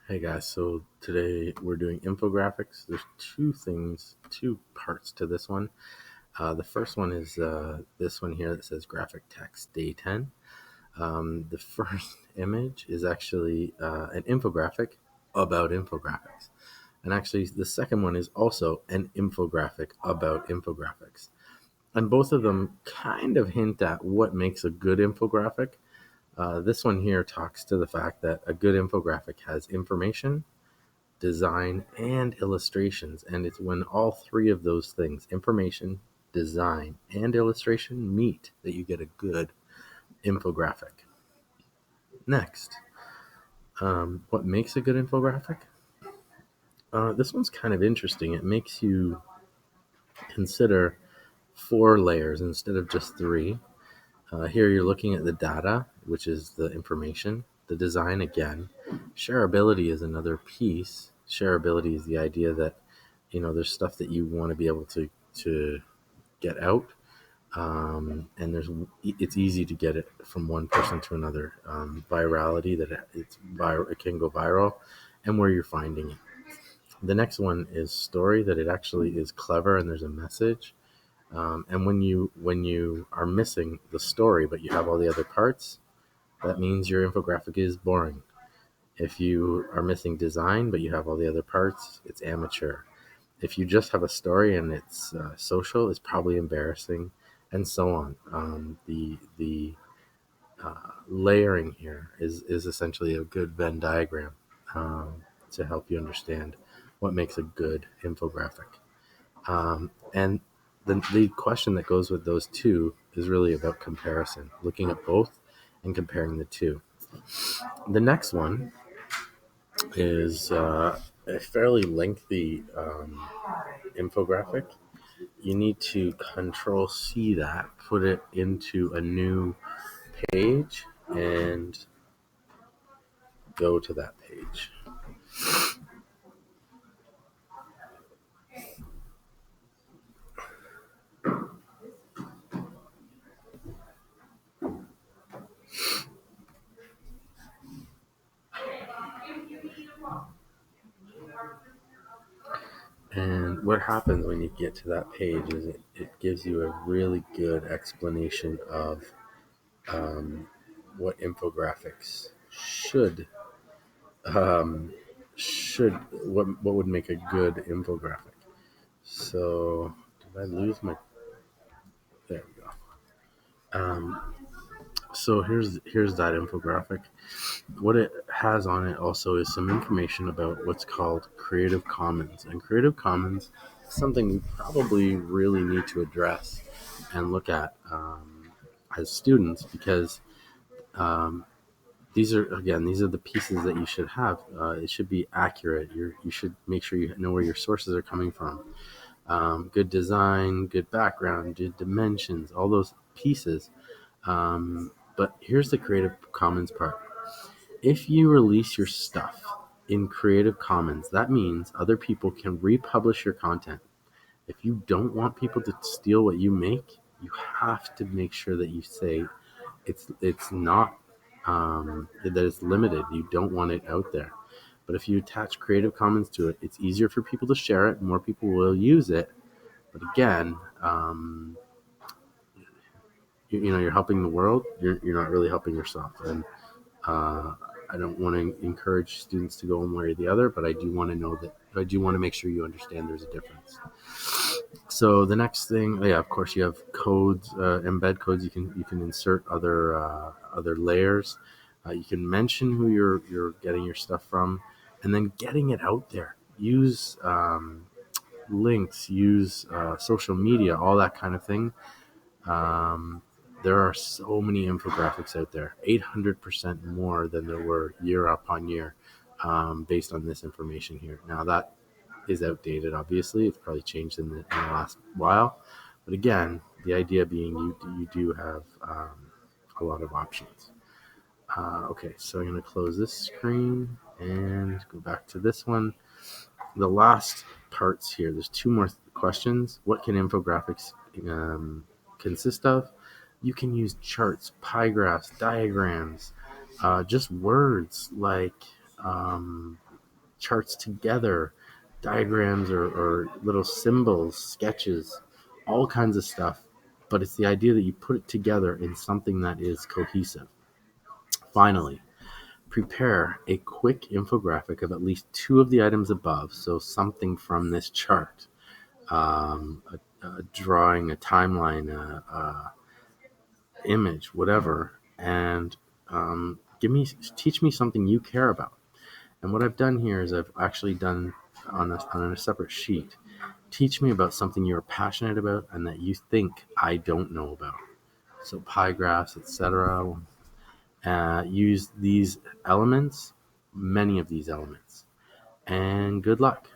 Hey guys, so today we're doing infographics. There's two parts to this one. The first one is this one here that says graphic text day 10. The first image is actually an infographic about infographics. And actually, the second one is also an infographic about infographics. And both of them kind of hint at what makes a good infographic. This one here talks to the fact that a good infographic has information, design, and illustrations. And it's when all three of those things, information, design, and illustration, meet that you get a good infographic. Next, what makes a good infographic? This one's kind of interesting. It makes you consider four layers instead of just three. Here you're looking at the data, which is the information, the design again. Shareability is another piece. Shareability is the idea that there's stuff that you want to be able to get out, and it's easy to get it from one person to another. Virality, that it can go viral, and where you're finding it. The next one is story, that it actually is clever and there's a message. And when you are missing the story but you have all the other parts, that means your infographic is boring. If you are missing design but you have all the other parts, it's amateur. If you just have a story and it's social, it's probably embarrassing, and so on. The layering here is essentially a good Venn diagram, to help you understand what makes a good infographic. And the question that goes with those two is really about comparison, looking at both and comparing the two. The next one is a fairly lengthy infographic. You need to control C that, put it into a new page, and go to that page. And what happens when you get to that page is it gives you a really good explanation of what infographics um, should what would make a good infographic. So did I lose my? There we go. So here's that infographic. What it has on it also is some information about what's called Creative Commons. And Creative Commons is something we probably really need to address and look at as students, because um, these are the pieces that you should have. It should be accurate. You should make sure you know where your sources are coming from. Good design, good background, good dimensions, all those pieces. But here's the Creative Commons part. If you release your stuff in Creative Commons, that means other people can republish your content. If you don't want people to steal what you make, you have to make sure that you say it's not that it's limited. You don't want it out there. But if you attach Creative Commons to it, it's easier for people to share it. More people will use it. But again, you're helping the world. You're not really helping yourself. And uh, I don't want to encourage students to go one way or the other, but I do want to make sure you understand there's a difference. So the next thing, yeah, of course, you have codes, embed codes. You can insert other layers. You can mention who you're getting your stuff from, and then getting it out there. Use links, use social media, all that kind of thing. Um, there are so many infographics out there, 800% more than there were year upon year, based on this information here. Now, that is outdated, obviously. It's probably changed in the last while. But again, the idea being you do have a lot of options. Okay, so I'm going to close this screen and go back to this one. The last parts here, there's two more questions. What can infographics consist of? You can use charts, pie graphs, diagrams, just words like charts together, diagrams or little symbols, sketches, all kinds of stuff. But it's the idea that you put it together in something that is cohesive. Finally, prepare a quick infographic of at least two of the items above, so something from this chart, a drawing, a timeline, a image, whatever, and teach me something you care about. And what I've done here is I've actually done on a separate sheet. Teach me about something you're passionate about and that you think I don't know about. So pie graphs, etc. Use these elements, many of these elements, and good luck.